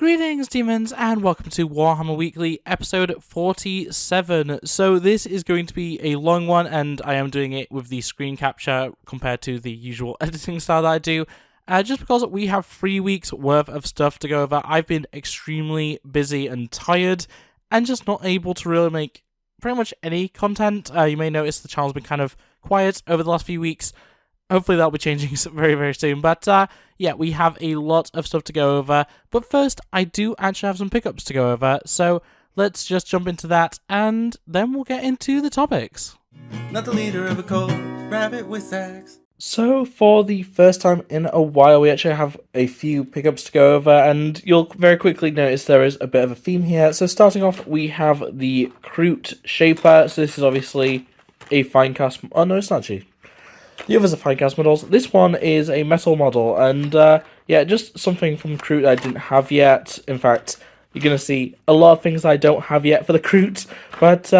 Greetings, demons, and welcome to Warhammer Weekly, episode 47. So this is going to be a long one, and I am doing it with the screen capture compared to the usual editing style that I do, just because we have 3 weeks worth of stuff to go over. I've been extremely busy and tired, and just not able to really make pretty much any content. You may notice the channel's been kind of quiet over the last few weeks. Hopefully that'll be changing very, very soon. But yeah, we have a lot of stuff to go over. But first, I do actually have some pickups to go over. So let's just jump into that, and then we'll get into the topics. Not the leader of a cult, RabbitWithAxe. So for the first time in a while, we actually have a few pickups to go over, and you'll very quickly notice there is a bit of a theme here. So starting off, we have the Krooter Shaper. So this is obviously a Finecast. Oh no, it's not actually. The others are Finecast models. This one is a metal model, and yeah, just something from Krooter I didn't have yet. In fact, you're going to see a lot of things I don't have yet for the Krooter, but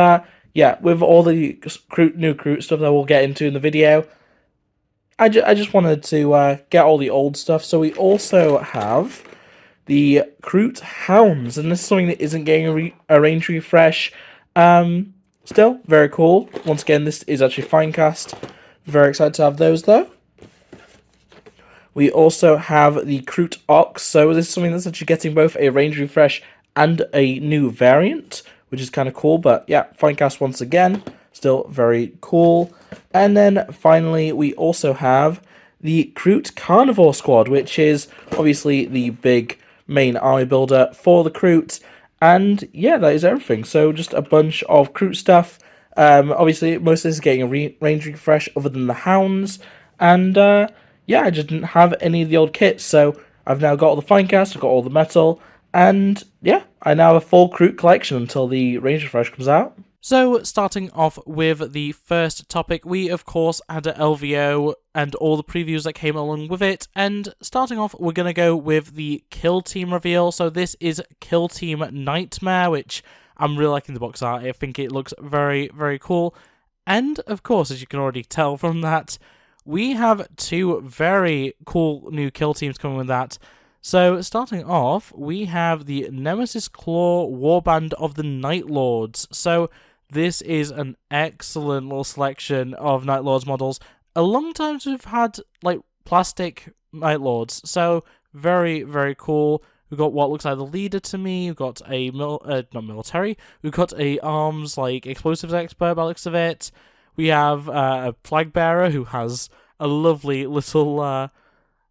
yeah, with all the new Krooter stuff that we'll get into in the video, I just wanted to get all the old stuff. So we also have the Krooter Hounds, and this is something that isn't getting a range refresh. Still, very cool. Once again, this is actually Finecast. Very excited to have those, though. We also have the Krooter Ox, so this is something that's actually getting both a range refresh and a new variant, which is kind of cool, but yeah, Finecast once again, still very cool. And then finally, we also have the Krooter Carnivore Squad, which is obviously the big main army builder for the Krooter, and yeah, that is everything. So just a bunch of Krooter stuff. Obviously, most of this is getting a range refresh other than the Hounds, and yeah, I just didn't have any of the old kits, so I've now got all the Finecast, I've got all the metal, and yeah, I now have a full Krooter collection until the range refresh comes out. So, starting off with the first topic, we of course had an LVO and all the previews that came along with it, and starting off, we're going to go with the Kill Team reveal. So this is Kill Team Nightmare, which I'm really liking the box art. I think it looks very, very cool. And, of course, as you can already tell from that, we have two very cool new kill teams coming with that. So, starting off, we have the Nemesis Claw Warband of the Night Lords. So, this is an excellent little selection of Night Lords models. A long time since we've had, like, plastic Night Lords. So, very, very cool. We've got what looks like the leader to me. We've got a not military. We've got a arms like explosives expert by the looks of it. We have a flag bearer who has a lovely little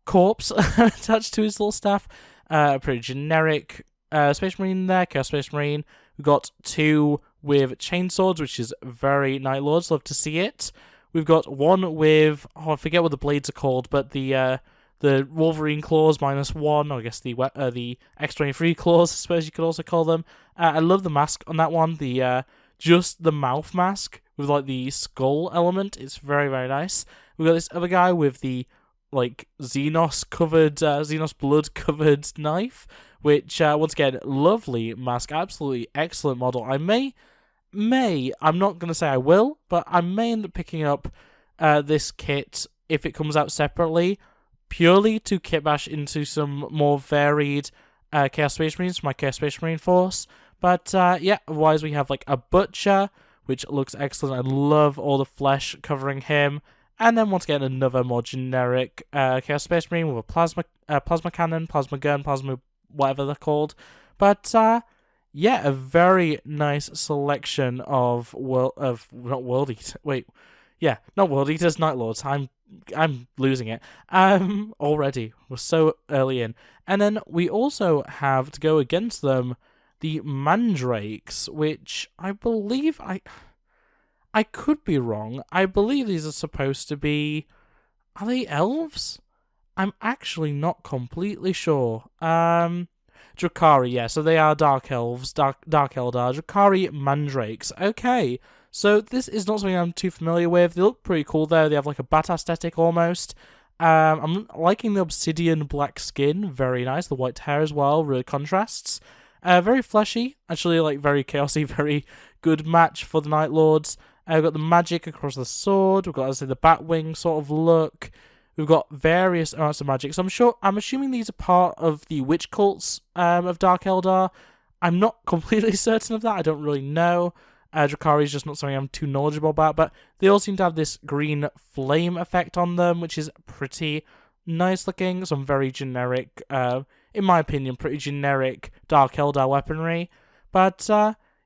corpse attached to his little staff. Pretty generic Space Marine there, Chaos Space Marine. We've got two with chainswords, which is very Night Lords. Love to see it. We've got one with I forget what the blades are called, but the Wolverine claws -1, or I guess the X-23 claws, I suppose you could also call them. I love the mask on that one. The just the mouth mask with like the skull element. It's very, very nice. We've got this other guy with the like Xenos blood covered knife, which once again, lovely mask, absolutely excellent model. I may, I'm not gonna say I will, but I may end up picking up this kit if it comes out separately, purely to kitbash into some more varied Chaos Space Marines for my Chaos Space Marine force. But yeah, otherwise we have like a Butcher, which looks excellent. I love all the flesh covering him. And then once again, another more generic Chaos Space Marine with a plasma cannon, plasma gun, plasma whatever they're called. But yeah, a very nice selection of not World Eaters. Wait, yeah, not World Eaters, Night Lords. I'm losing it already. We're so early in. And then we also have to go against them the Mandrakes, which I believe I could be wrong. I believe these are supposed to be, are they elves? I'm actually not completely sure. Drukhari, yeah, so they are Dark Elves, Dark Eldar, Drukhari Mandrakes. Okay, so this is not something I'm too familiar with. They look pretty cool though. They have like a bat aesthetic almost. I'm liking the obsidian black skin, very nice. The white hair as well, really contrasts. Very fleshy, actually like very chaosy, very good match for the Night Lords. We've got the magic across the sword. We've got, as I say, the Batwing sort of look. We've got various amounts of magic. So I'm assuming these are part of the witch cults of Dark Eldar. I'm not completely certain of that. I don't really know. Drukhari is just not something I'm too knowledgeable about, but they all seem to have this green flame effect on them, which is pretty nice looking. Some very generic, in my opinion, pretty generic Dark Eldar weaponry. But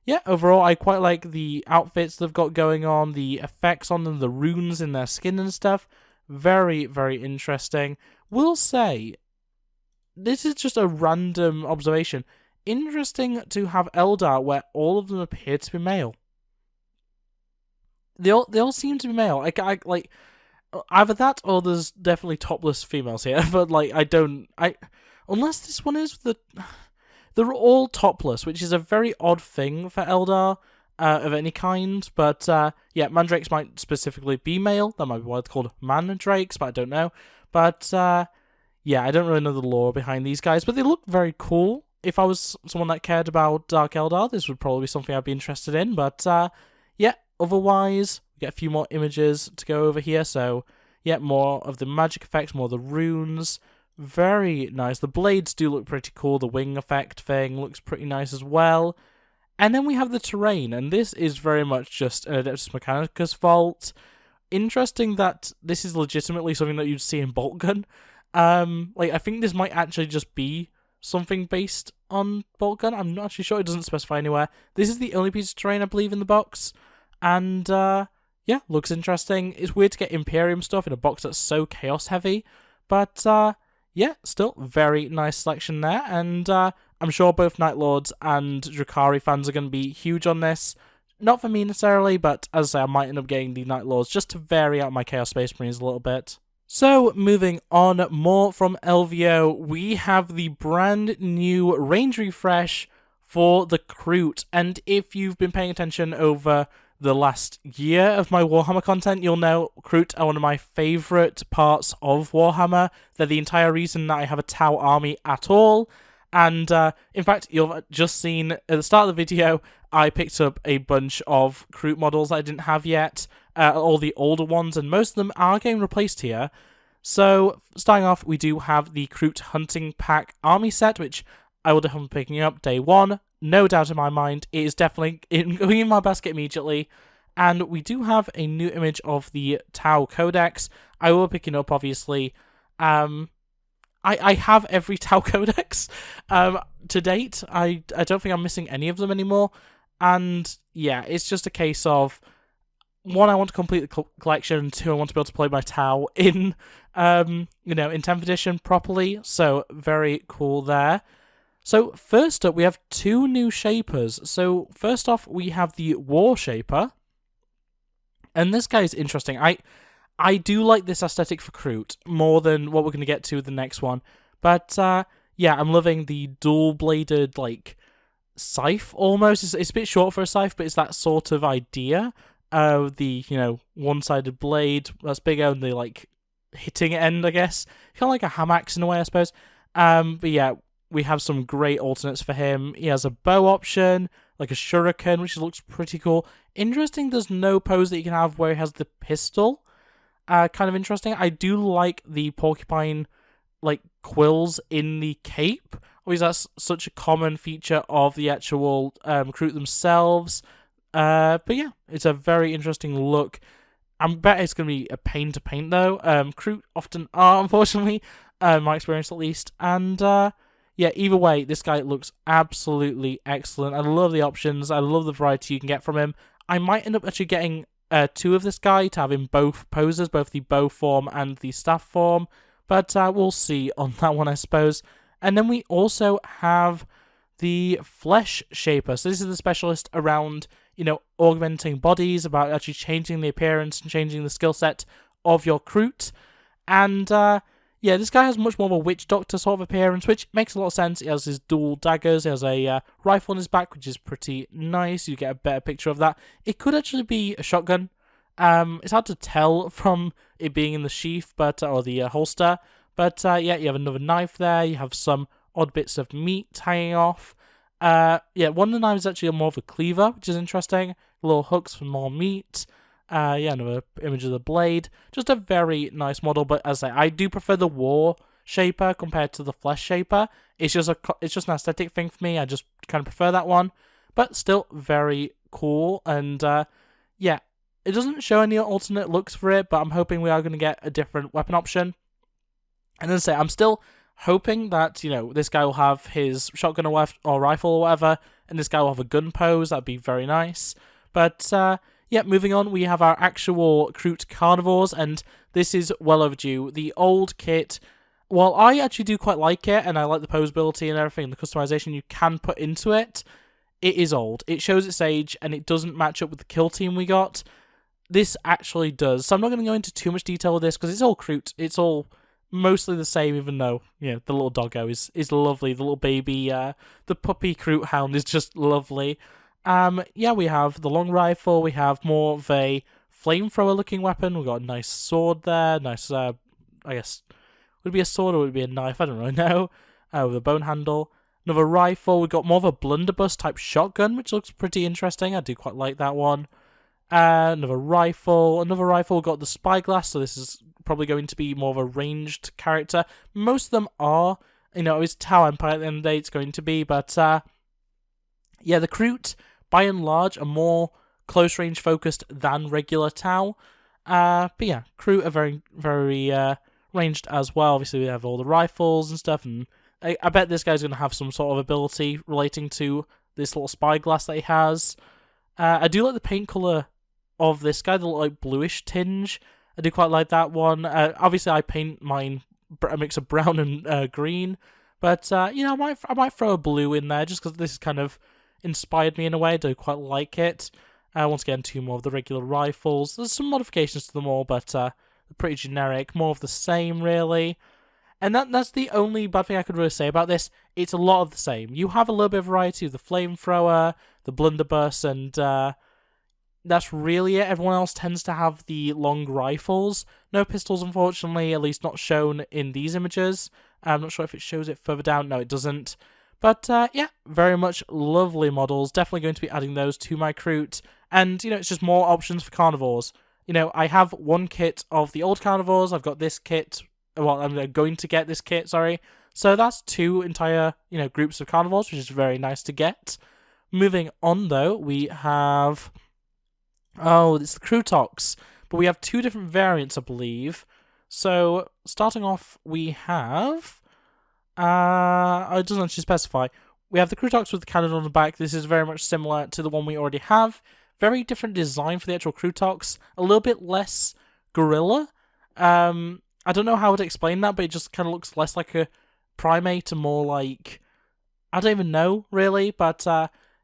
yeah, overall, I quite like the outfits they've got going on, the effects on them, the runes in their skin and stuff. Very, very interesting. Will say, this is just a random observation. Interesting to have Eldar where all of them appear to be male. They all seem to be male. Like either that or there's definitely topless females here. But like unless this one is they're all topless, which is a very odd thing for Eldar of any kind. But yeah, mandrakes might specifically be male. That might be why they're called mandrakes, but I don't know. But yeah, I don't really know the lore behind these guys, but they look very cool. If I was someone that cared about Dark Eldar, this would probably be something I'd be interested in. But yeah, otherwise, we get a few more images to go over here. So yeah, more of the magic effects, more of the runes. Very nice. The blades do look pretty cool. The wing effect thing looks pretty nice as well. And then we have the terrain, and this is very much just an Adeptus Mechanicus vault. Interesting that this is legitimately something that you'd see in Bolt Gun. Like, I think this might actually just be something based on Bolt Gun. I'm not actually sure. It doesn't specify anywhere. This is the only piece of terrain, I believe, in the box. And, yeah, looks interesting. It's weird to get Imperium stuff in a box that's so chaos-heavy. But, yeah, still very nice selection there. And, I'm sure both Night Lords and Drukhari fans are going to be huge on this. Not for me necessarily, but as I say, I might end up getting the Night Lords just to vary out my Chaos Space Marines a little bit. So, moving on, more from LVO, we have the brand new range refresh for the Kroot. And if you've been paying attention over the last year of my Warhammer content, you'll know Kroot are one of my favourite parts of Warhammer. They're the entire reason that I have a Tau army at all. And in fact, you've just seen at the start of the video, I picked up a bunch of Kroot models that I didn't have yet, all the older ones, and most of them are getting replaced here. So, starting off, we do have the Kroot Hunting Pack Army set, which I will definitely be picking up day one. No doubt in my mind, it is definitely going in my basket immediately. And we do have a new image of the Tau Codex. I will be picking up, obviously. I have every Tau Codex to date. I don't think I'm missing any of them anymore. And yeah, it's just a case of, one, I want to complete the collection, and two, I want to be able to play my Tau in, in 10th edition properly. So very cool there. So first up, we have two new Shapers. So first off, we have the War Shaper. And this guy is interesting. I do like this aesthetic for Kroot more than what we're going to get to with the next one. But, yeah, I'm loving the dual-bladed, like, scythe, almost. It's a bit short for a scythe, but it's that sort of idea. The, one-sided blade that's bigger and the, like, hitting end, I guess. Kind of like a ham axe in a way, I suppose. But, yeah, we have some great alternates for him. He has a bow option, like a shuriken, which looks pretty cool. Interesting, there's no pose that you can have where he has the pistol. Kind of interesting. I do like the porcupine, like, quills in the cape. Always that's such a common feature of the actual Kroot themselves. But yeah, it's a very interesting look. I bet it's going to be a pain to paint, though. Kroot often are, unfortunately, my experience at least. And yeah, either way, this guy looks absolutely excellent. I love the options. I love the variety you can get from him. I might end up actually getting two of this guy to have in both poses, both the bow form and the staff form, but we'll see on that one, I suppose. And then we also have the Flesh Shaper. So this is the specialist around, augmenting bodies, about actually changing the appearance and changing the skill set of your Kroot. And yeah, this guy has much more of a witch doctor sort of appearance, which makes a lot of sense. He has his dual daggers, he has a rifle on his back, which is pretty nice. You get a better picture of that. It could actually be a shotgun. It's hard to tell from it being in the sheath, or the holster. But yeah, you have another knife there. You have some odd bits of meat hanging off. Yeah, one of the knives is actually more of a cleaver, which is interesting. Little hooks for more meat. Yeah, another image of the blade. Just a very nice model, but as I say, I do prefer the War Shaper compared to the Flesh Shaper. It's just an aesthetic thing for me. I just kind of prefer that one, but still very cool. And yeah, it doesn't show any alternate looks for it, but I'm hoping we are going to get a different weapon option. And as I say, I'm still hoping that, this guy will have his shotgun or rifle or whatever, and this guy will have a gun pose. That'd be very nice. But yeah, moving on, we have our actual Krooter Carnivores, and this is well overdue. The old kit, while I actually do quite like it, and I like the posability and everything, and the customization you can put into it, it is old. It shows its age, and it doesn't match up with the kill team we got. This actually does. So I'm not going to go into too much detail with this, because it's all Krooter. It's all mostly the same, even though, the little doggo is lovely. The little baby, the puppy Krooter hound is just lovely. Yeah, we have the long rifle. We have more of a flamethrower looking weapon. We've got a nice sword there. Nice, I guess, would it be a sword or would it be a knife? I don't really know. With a bone handle. Another rifle. We've got more of a blunderbuss type shotgun, which looks pretty interesting. I do quite like that one. Another rifle. We've got the spyglass, so this is probably going to be more of a ranged character. Most of them are. It's Tau Empire at the end of the day it's going to be, but yeah, the Krooter, by and large, are more close range focused than regular Tau. But yeah, Krooter are very, very ranged as well. Obviously, we have all the rifles and stuff, and I bet this guy's going to have some sort of ability relating to this little spyglass that he has. I do like the paint colour of this guy, the like bluish tinge. I do quite like that one. Obviously, I paint mine a mix of brown and green, but I might throw a blue in there just because this is kind of inspired me in a way. I do quite like it. Once again, two more of the regular rifles. There's some modifications to them all, but they're pretty generic. More of the same, really. And that's the only bad thing I could really say about this. It's a lot of the same. You have a little bit of variety with the flamethrower, the blunderbuss, and that's really it. Everyone else tends to have the long rifles. No pistols, unfortunately, at least not shown in these images. I'm not sure if it shows it further down. No, it doesn't. But yeah, very much lovely models. Definitely going to be adding those to my Krooter. And, it's just more options for carnivores. I have one kit of the old carnivores. I've got this kit. Well, I'm going to get this kit, sorry. So that's two entire, groups of carnivores, which is very nice to get. Moving on, though, we have... Oh, it's the Krootox. But we have two different variants, I believe. So, starting off, we have... it doesn't actually specify. We have the Krootox with the cannon on the back. This is very much similar to the one we already have. Very different design for the actual Krootox. A little bit less gorilla. I don't know how to explain that, but it just kind of looks less like a primate and more like... I don't even know, really. But,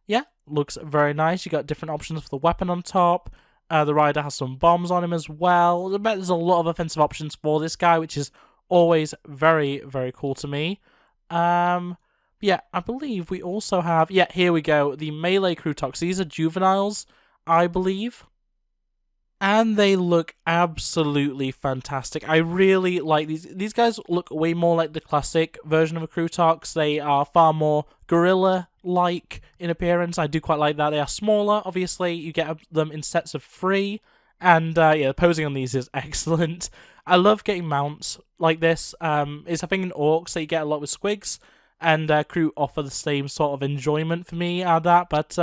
yeah, looks very nice. You got different options for the weapon on top. The rider has some bombs on him as well. I bet there's a lot of offensive options for this guy, which is always very, very cool to me. Yeah, I believe we also have... Yeah, here we go. The melee Krootox. These are juveniles, I believe. And they look absolutely fantastic. I really like these. These guys look way more like the classic version of a Krootox. They are far more gorilla-like in appearance. I do quite like that. They are smaller, obviously. You get them in sets of 3. And, yeah, the posing on these is excellent. I love getting mounts like this. It's a thing in Orcs that you get a lot with Squigs. And Krooter offer the same sort of enjoyment for me out of that. But,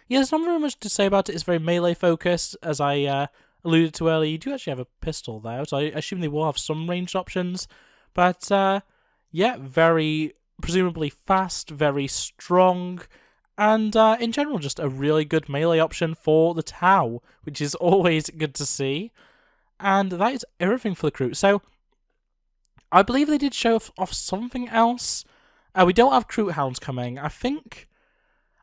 yeah, there's not very much to say about it. It's very melee-focused, as I alluded to earlier. You do actually have a pistol there, so I assume they will have some ranged options. But, yeah, very, presumably fast, very strong, and in general, just a really good melee option for the Tau, which is always good to see. And that is everything for the Krooter. So, I believe they did show off something else. We don't have Krooter Hounds coming. I think...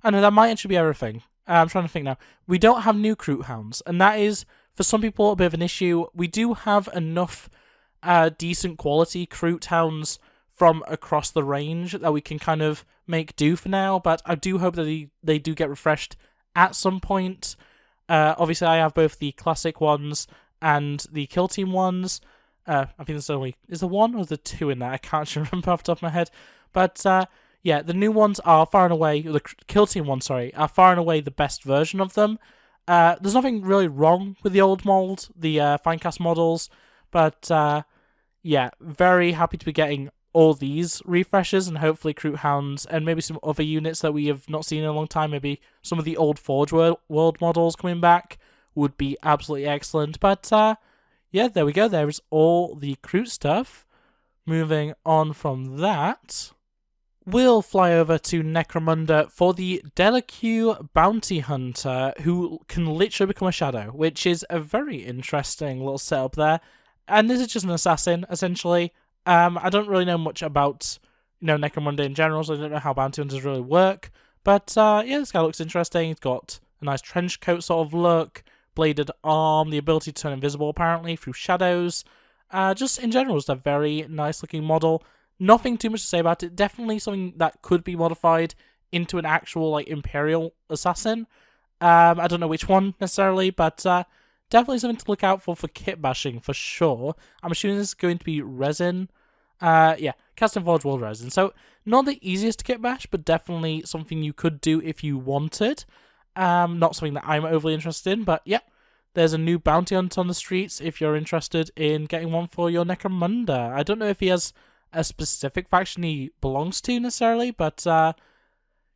I know, that might actually be everything. I'm trying to think now. We don't have new Krooter Hounds, and that is, for some people, a bit of an issue. We do have enough decent quality Krooter Hounds from across the range that we can kind of make do for now, but I do hope that they do get refreshed at some point. Obviously, I have both the classic ones and the Kill Team ones. I think there's only... Is there one or the 2 in there? I can't remember off the top of my head. But... yeah, the new ones are far and away, the Kill Team ones, sorry, are far and away the best version of them. There's nothing really wrong with the old mold, the Finecast models, but yeah, very happy to be getting all these refreshes and hopefully Kroot Hounds and maybe some other units that we have not seen in a long time. Maybe some of the old Forge World models coming back would be absolutely excellent. But yeah, there we go. There is all the Kroot stuff. Moving on from that, we'll fly over to Necromunda for the Delaque Bounty Hunter, who can literally become a shadow, which is a very interesting little setup there. And this is just an assassin, essentially. I don't really know much about, Necromunda in general, so I don't know how bounty hunters really work. But yeah, this guy looks interesting. He's got a nice trench coat sort of look, bladed arm, the ability to turn invisible apparently through shadows. Just in general, just a very nice looking model. Nothing too much to say about it. Definitely something that could be modified into an actual like Imperial assassin. I don't know which one necessarily, but definitely something to look out for kit bashing for sure. I'm assuming this is going to be resin. Yeah, cast and forge world resin. So not the easiest to kit bash, but definitely something you could do if you wanted. Not something that I'm overly interested in, but yeah. There's a new bounty hunt on the streets if you're interested in getting one for your Necromunda. I don't know if he has a specific faction he belongs to necessarily, but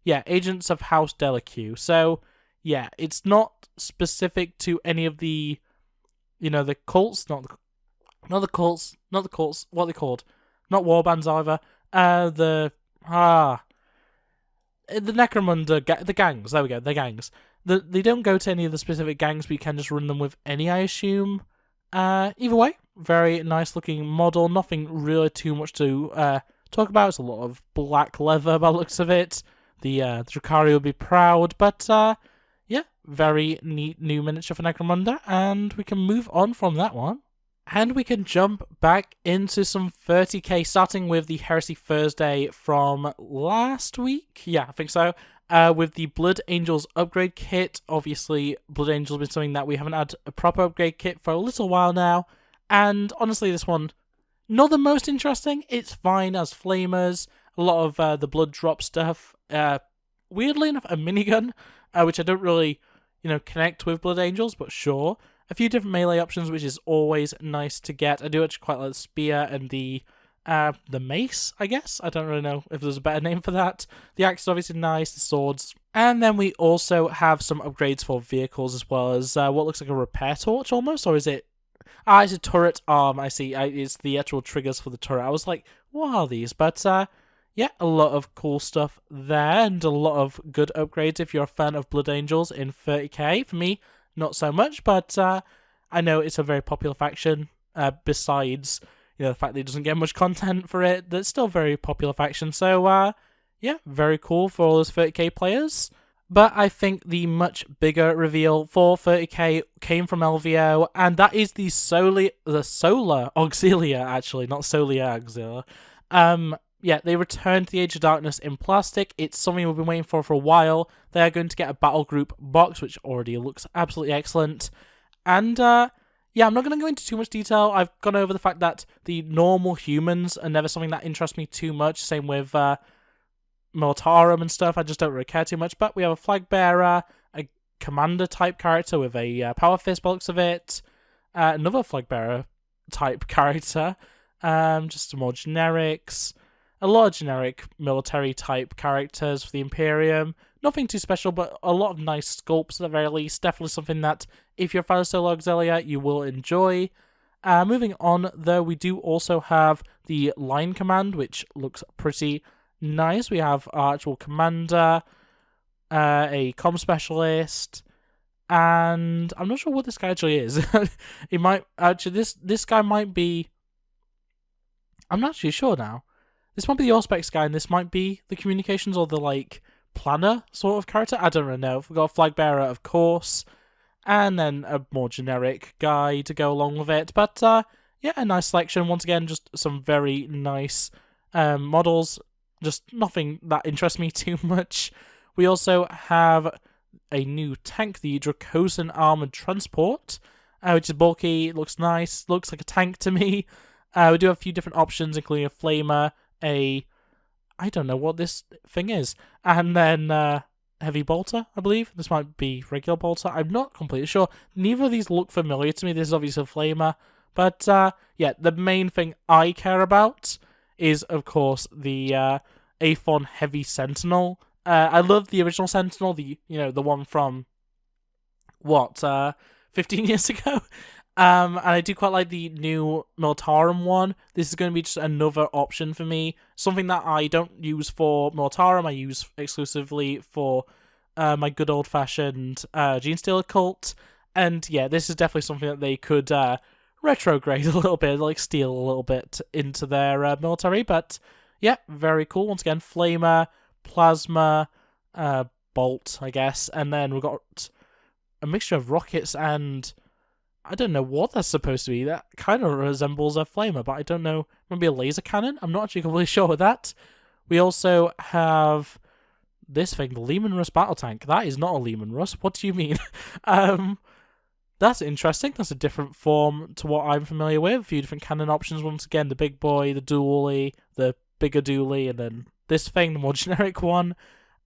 yeah, Agents of House Delaque. So yeah, it's not specific to any of the, the cults, not the cults, what are they called? Not warbands either. The Necromunda, the gangs, there we go, the gangs. They don't go to any of the specific gangs, but you can just run them with any, I assume. Either way, very nice looking model. Nothing really too much to talk about. It's a lot of black leather by the looks of it. The Drukhari would be proud, but yeah, very neat new miniature for Necromunda, and we can move on from that one. And we can jump back into some 30k, starting with the Heresy Thursday from last week. Yeah, I think so. With the Blood Angels upgrade kit. Obviously, Blood Angels has been something that we haven't had a proper upgrade kit for a little while now. And honestly, this one, not the most interesting. It's fine as flamers. A lot of the blood drop stuff. Weirdly enough, a minigun, which I don't really, connect with Blood Angels, but sure. A few different melee options, which is always nice to get. I do actually quite like the spear and the mace, I guess. I don't really know if there's a better name for that. The axe is obviously nice, the swords. And then we also have some upgrades for vehicles as well as what looks like a repair torch almost, or is it? It's a turret arm, I see. It's the actual triggers for the turret. I was like, what are these? But yeah, a lot of cool stuff there and a lot of good upgrades if you're a fan of Blood Angels in 30k. For me, not so much, but I know it's a very popular faction. Besides, the fact that it doesn't get much content for it, that's still a very popular faction. So yeah, very cool for all those 30k players. But I think the much bigger reveal for 30k came from LVO, and that is the Solar Auxilia, actually, not Solar Auxilia. Yeah, they returned to the Age of Darkness in plastic. It's something we've been waiting for a while. They are going to get a battle group box, which already looks absolutely excellent. And yeah, I'm not going to go into too much detail. I've gone over the fact that the normal humans are never something that interests me too much. Same with Militarum and stuff. I just don't really care too much. But we have a flag bearer, a commander type character with a power fist by the looks of it, another flag bearer type character, just some more generics. A lot of generic military-type characters for the Imperium. Nothing too special, but a lot of nice sculpts at the very least. Definitely something that, if you're a fan of Solar Auxilia, you will enjoy. Moving on, though, we do also have the Line Command, which looks pretty nice. We have our actual commander, a comm specialist, and I'm not sure what this guy actually is. He might... Actually, this guy might be... I'm not actually sure now. This might be the Auspex guy, and this might be the communications or the, planner sort of character. I don't really know. We've got a flag bearer, of course, and then a more generic guy to go along with it. But, yeah, a nice selection. Once again, just some very nice models. Just nothing that interests me too much. We also have a new tank, the Dracosan Armored Transport, which is bulky, looks nice, looks like a tank to me. We do have a few different options, including a flamer, I don't know what this thing is, and then heavy bolter, I believe. This might be regular bolter. I'm not completely sure. Neither of these look familiar to me. This is obviously a flamer. But, yeah, the main thing I care about is, of course, the Aethon Heavy Sentinel. I love the original Sentinel, the one from, 15 years ago? And I do quite like the new Militarum one. This is going to be just another option for me. Something that I don't use for Militarum, I use exclusively for my good old-fashioned Genestealer cult. And yeah, this is definitely something that they could retrograde a little bit, like steal a little bit into their military. But yeah, very cool. Once again, Flamer, Plasma, Bolt, I guess. And then we've got a mixture of rockets and I don't know what that's supposed to be. That kind of resembles a flamer, but I don't know. Maybe a laser cannon? I'm not actually completely sure with that. We also have this thing, the Lehman Russ battle tank. That is not a Lehman Russ. What do you mean? That's interesting. That's a different form to what I'm familiar with. A few different cannon options. Once again, the big boy, the dually, the bigger dually, and then this thing, the more generic one.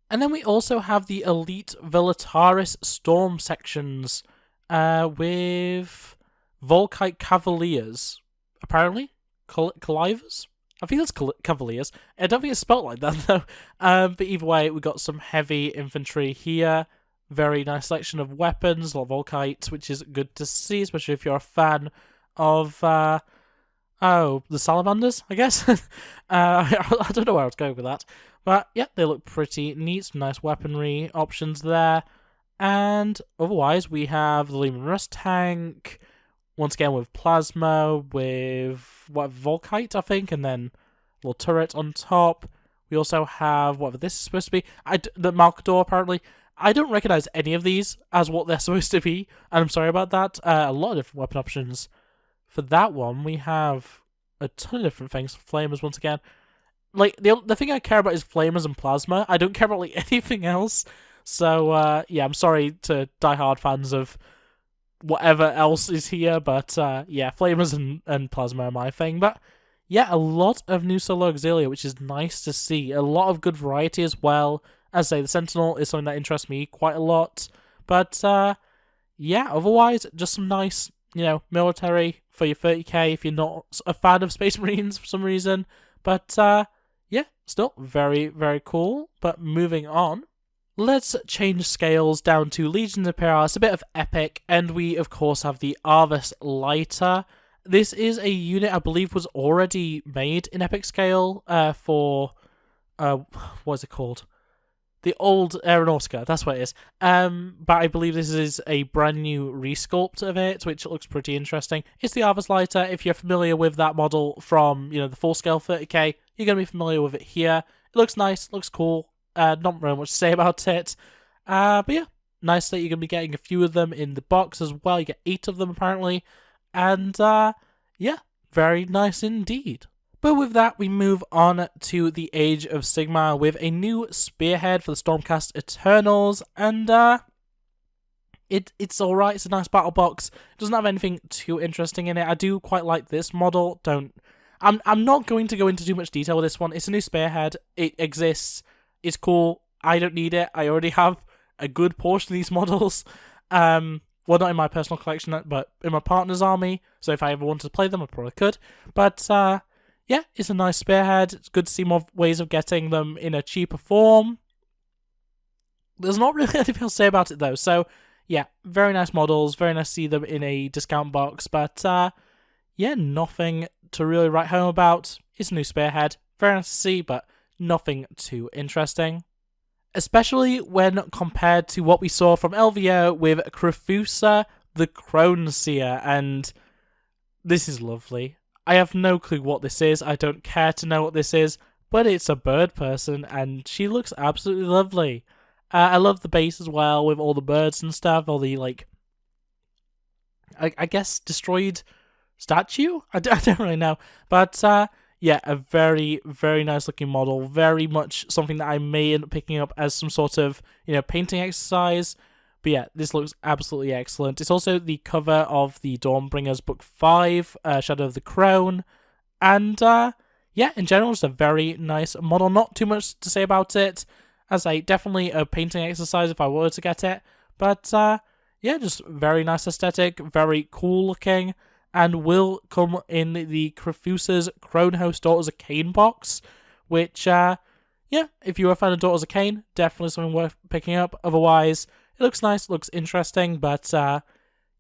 And then we also have the Elite Velataris Storm sections with Volkite Cavaliers. Apparently? Calivers? I think that's Cavaliers. I don't think it's spelt like that, though. But either way, we got some heavy infantry here. Very nice selection of weapons, a lot of Volkite, which is good to see, especially if you're a fan of, the Salamanders, I guess. I don't know where I was going with that. But, yeah, they look pretty neat. Some nice weaponry options there. And otherwise, we have the Lehman Russ tank, once again with Plasma, with Volkite, I think, and then a little turret on top. We also have whatever this is supposed to be. The Malkador, apparently. I don't recognize any of these as what they're supposed to be, and I'm sorry about that. A lot of different weapon options. For that one, we have a ton of different things. Flamers, once again. Like, the thing I care about is flamers and plasma. I don't care about, like, anything else. So, yeah, I'm sorry to diehard fans of whatever else is here, but, yeah, flamers and plasma are my thing. But, yeah, a lot of new solo auxilia, which is nice to see. A lot of good variety as well. As I say, the Sentinel is something that interests me quite a lot. But, yeah, otherwise, just some nice, military for your 30k if you're not a fan of Space Marines for some reason. But, yeah, still very, very cool. But moving on, let's change scales down to Legions Imperialis, a bit of Epic, and we, of course, have the Arvus Lighter. This is a unit I believe was already made in Epic scale for, what is it called? The old Aeronautica, that's what it is. But I believe this is a brand new resculpt of it, which looks pretty interesting. It's the Arvus Lighter. If you're familiar with that model from, the full scale 30k, you're going to be familiar with it here. It looks nice, looks cool. Not very much to say about it. But yeah, nice that you're going to be getting a few of them in the box as well. You get 8 of them apparently. And yeah, very nice indeed. But with that, we move on to the Age of Sigmar with a new Spearhead for the Stormcast Eternals, and it's alright, it's a nice battle box. It doesn't have anything too interesting in it. I do quite like this model. I'm not going to go into too much detail with this one. It's a new Spearhead, it exists, it's cool, I don't need it, I already have a good portion of these models. Well, not in my personal collection, but in my partner's army, so if I ever wanted to play them, I probably could. But, yeah, it's a nice Spearhead. It's good to see more ways of getting them in a cheaper form. There's not really anything else to say about it, though. So, yeah, very nice models. Very nice to see them in a discount box. But, yeah, nothing to really write home about. It's a new Spearhead. Very nice to see, but nothing too interesting. Especially when compared to what we saw from LVO with Krafusa the Crone Seer. And this is lovely. I have no clue what this is. I don't care to know what this is, but it's a bird person, and she looks absolutely lovely. I love the base as well, with all the birds and stuff, all the, like, I guess, destroyed statue? I don't really know. But, yeah, a very, very nice looking model. Very much something that I may end up picking up as some sort of, painting exercise. But yeah, this looks absolutely excellent. It's also the cover of the Dawnbringers Book 5, Shadow of the Crone. And, yeah, in general, just a very nice model. Not too much to say about it. As I definitely a painting exercise if I were to get it, but yeah, just very nice aesthetic, very cool looking, and will come in the Krafusa's Cronehost Daughters of Cain box, which yeah, if you're a fan of Daughters of Cain, definitely something worth picking up. Otherwise, it looks nice, looks interesting, but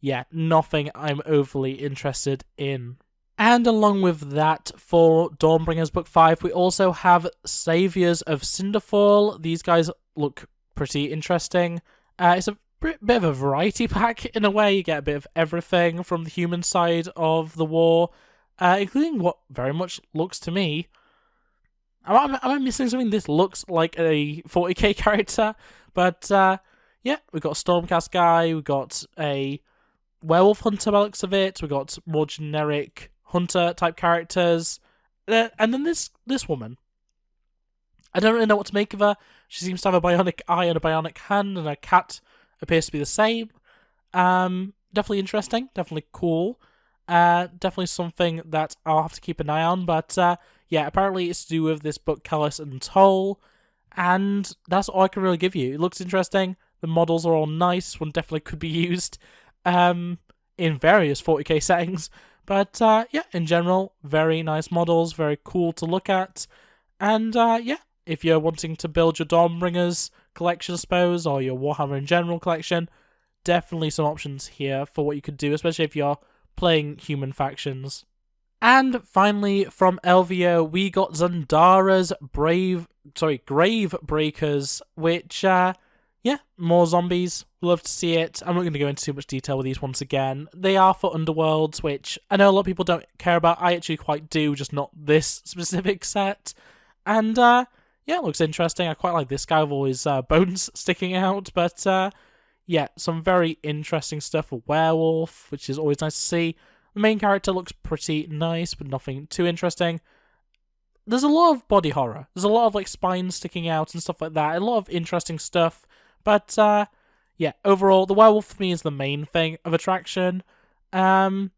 yeah, nothing I'm overly interested in. And along with that, for Dawnbringers Book 5, we also have Saviours of Cinderfall. These guys look pretty interesting. It's a bit of a variety pack in a way. You get a bit of everything from the human side of the war, including what very much looks to me... Am I missing something? This looks like a 40k character, but yeah, we've got a Stormcast guy, we've got a werewolf hunter by the looks of it, we've got more generic hunter type characters, and then this woman. I don't really know what to make of her. She seems to have a bionic eye and a bionic hand, and her cat appears to be the same. Definitely interesting, definitely cool. Definitely something that I'll have to keep an eye on, but yeah, apparently it's to do with this book Callous and Toll, and that's all I can really give you. It looks interesting, the models are all nice, one definitely could be used in various 40k settings, but yeah, in general, very nice models, very cool to look at, and yeah, if you're wanting to build your Dawnbringers collection, I suppose, or your Warhammer in general collection, definitely some options here for what you could do, especially if you're playing human factions. And finally, from LVO, we got Zandara's Grave Breakers, which, yeah, more zombies. Love to see it. I'm not going to go into too much detail with these once again. They are for Underworlds, which I know a lot of people don't care about. I actually quite do, just not this specific set. And, yeah, it looks interesting. I quite like this guy with all his bones sticking out, but, yeah, some very interesting stuff for Werewolf, which is always nice to see. The main character looks pretty nice, but nothing too interesting. There's a lot of body horror. There's a lot of like spines sticking out and stuff like that. A lot of interesting stuff. But yeah, overall, the werewolf for me is the main thing of attraction. It's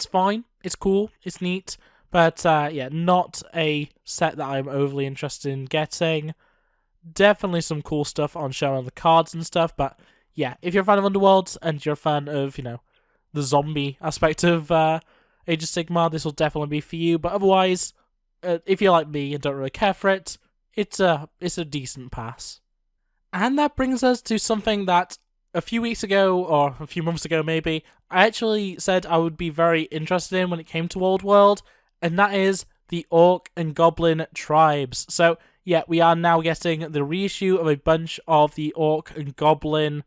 fine. It's cool. It's neat. But yeah, not a set that I'm overly interested in getting. Definitely some cool stuff on show on the cards and stuff. But yeah, if you're a fan of Underworlds and you're a fan of, you know, the zombie aspect of Age of Sigmar, this will definitely be for you. But otherwise, if you're like me and don't really care for it, it's a decent pass. And that brings us to something that a few weeks ago, or a few months ago maybe, I actually said I would be very interested in when it came to Old World, and that is the Orc and Goblin tribes. So yeah, we are now getting the reissue of a bunch of the Orc and Goblin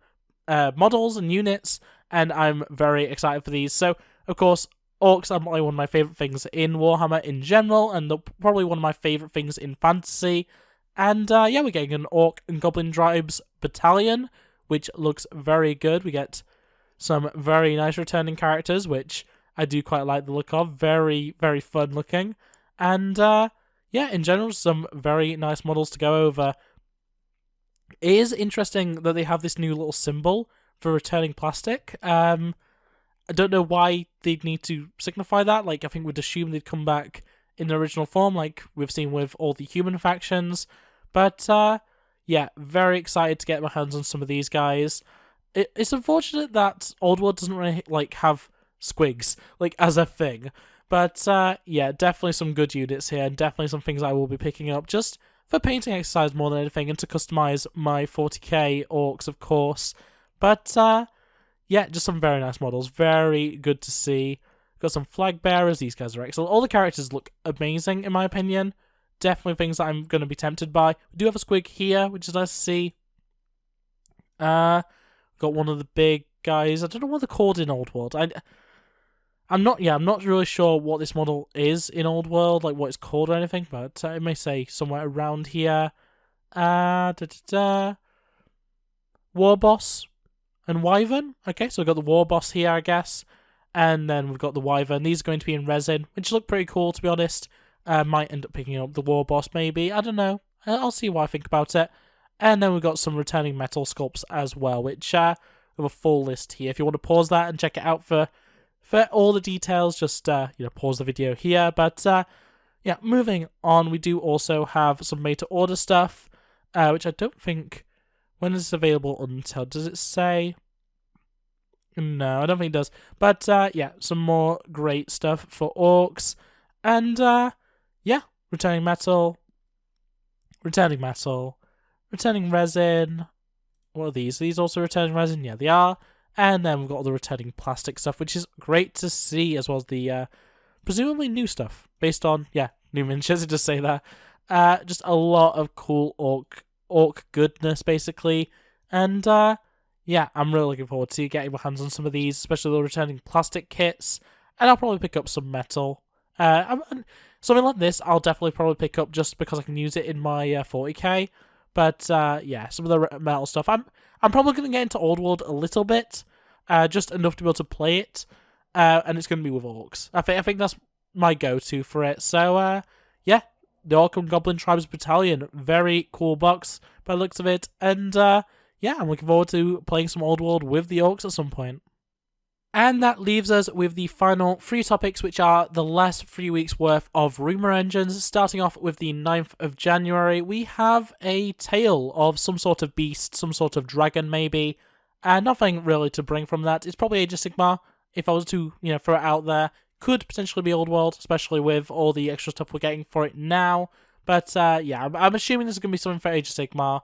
models and units, and I'm very excited for these. So, of course, Orcs are probably one of my favourite things in Warhammer in general, and they're probably one of my favourite things in fantasy. And yeah, we're getting an Orc and Goblin tribes battalion, which looks very good. We get some very nice returning characters, which I do quite like the look of. Very, very fun looking. And yeah, in general, some very nice models to go over. It is interesting that they have this new little symbol for returning plastic. I don't know why they'd need to signify that. Like, I think we'd assume they'd come back in their original form, like we've seen with all the human factions. But yeah, very excited to get my hands on some of these guys. It's unfortunate that Old World doesn't really like have squigs like as a thing. But yeah, definitely some good units here, and definitely some things I will be picking up just for painting exercise more than anything, and to customize my 40k orcs, of course. But yeah, just some very nice models. Very good to see. Got some flag bearers. These guys are excellent. All the characters look amazing, in my opinion. Definitely things that I'm going to be tempted by. We do have a squig here, which is nice to see. Got one of the big guys. I don't know what they're called in Old World. I'm not really sure what this model is in Old World, like what it's called or anything, but it may say somewhere around here. War Boss and Wyvern. Okay, so we've got the War Boss here, I guess. And then we've got the Wyvern. These are going to be in resin, which look pretty cool, to be honest. Might end up picking up the War Boss, maybe. I don't know. I'll see what I think about it. And then we've got some returning metal sculpts as well, which we have a full list here. If you want to pause that and check it out for all the details, just pause the video here. But yeah, moving on, we do also have some made to order stuff. which I don't think... When is this available until? Does it say? No, I don't think it does. But yeah, some more great stuff for orcs. And yeah, returning metal, returning resin. What are these? Are these also returning resin? Yeah, they are. And then we've got all the returning plastic stuff, which is great to see, as well as the presumably new stuff based on, yeah, new miniatures, just say that. Just a lot of cool orc goodness, basically. And yeah, I'm really looking forward to getting my hands on some of these, especially the returning plastic kits. And I'll probably pick up some metal. Something like this, I'll definitely probably pick up just because I can use it in my 40k. But yeah, some of the metal stuff. I'm probably going to get into Old World a little bit, just enough to be able to play it. And it's going to be with orcs. I think that's my go-to for it. So yeah, the Orc and Goblin Tribes Battalion, very cool box by the looks of it. And yeah, I'm looking forward to playing some Old World with the orcs at some point. And that leaves us with the final 3 topics, which are the last 3 weeks worth of Rumour Engines. Starting off with the 9th of January, we have a tale of some sort of beast, some sort of dragon maybe. Nothing really to bring from that. It's probably Age of Sigmar, if I was to, throw it out there. Could potentially be Old World, especially with all the extra stuff we're getting for it now. But yeah, I'm assuming this is going to be something for Age of Sigmar.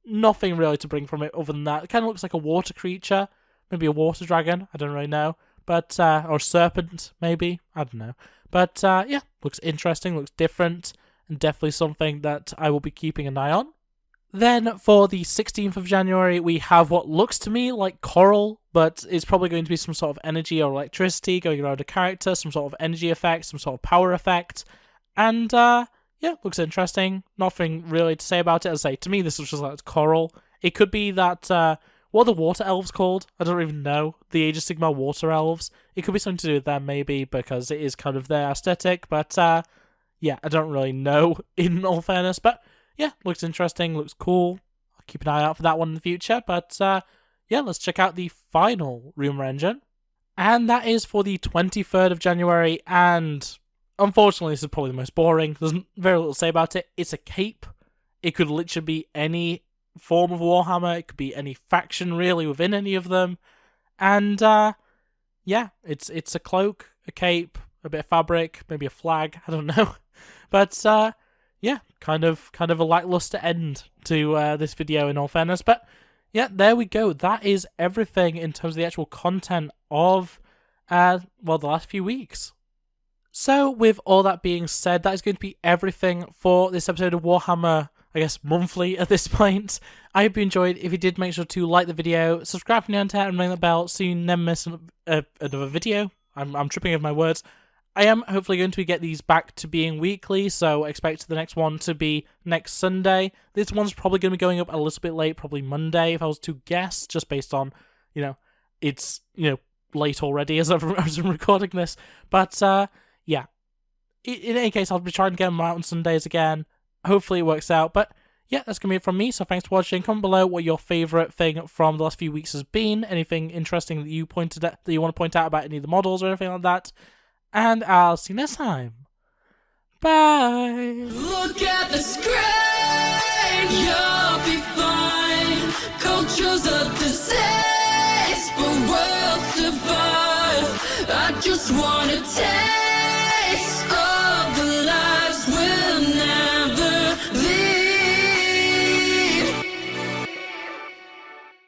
Nothing really to bring from it other than that. It kind of looks like a water creature. Maybe a water dragon, I don't really know. But, or serpent, maybe, I don't know. But, yeah, looks interesting, looks different, and definitely something that I will be keeping an eye on. Then, for the 16th of January, we have what looks to me like coral, but it's probably going to be some sort of energy or electricity going around a character, some sort of energy effect, some sort of power effect, and, yeah, looks interesting. Nothing really to say about it. As I say, to me, this looks just like coral. It could be that, what are the water elves called? I don't even know. The Age of Sigmar water elves. It could be something to do with them, maybe, because it is kind of their aesthetic. But, yeah, I don't really know, in all fairness. But, yeah, looks interesting, looks cool. I'll keep an eye out for that one in the future. But, yeah, let's check out the final Rumour Engine. And that is for the 23rd of January. And, unfortunately, this is probably the most boring. There's very little to say about it. It's a cape. It could literally be any form of Warhammer. It could be any faction really within any of them, and yeah, it's a cloak, a cape, a bit of fabric, maybe a flag. I don't know, but yeah, kind of a lackluster end to this video in all fairness. But yeah, there we go. That is everything in terms of the actual content of well, the last few weeks. So with all that being said, that is going to be everything for this episode of Warhammer, I guess, monthly at this point. I hope you enjoyed. If you did, make sure to like the video, subscribe if you're new to it, and ring the bell so you never miss another video. I'm tripping over my words. I am hopefully going to get these back to being weekly, so expect the next one to be next Sunday. This one's probably going to be going up a little bit late, probably Monday, if I was to guess, just based on, it's, late already as I'm recording this. But, yeah. In any case, I'll be trying to get them out on Sundays again. Hopefully it works out, but yeah, that's going to be it from me, so thanks for watching. Comment below what your favourite thing from the last few weeks has been, anything interesting that you want to point out about any of the models or anything like that, and I'll see you next time. Bye! Look at the screen, you'll be fine. Culture's a disease, but we'll survive. I just wanna take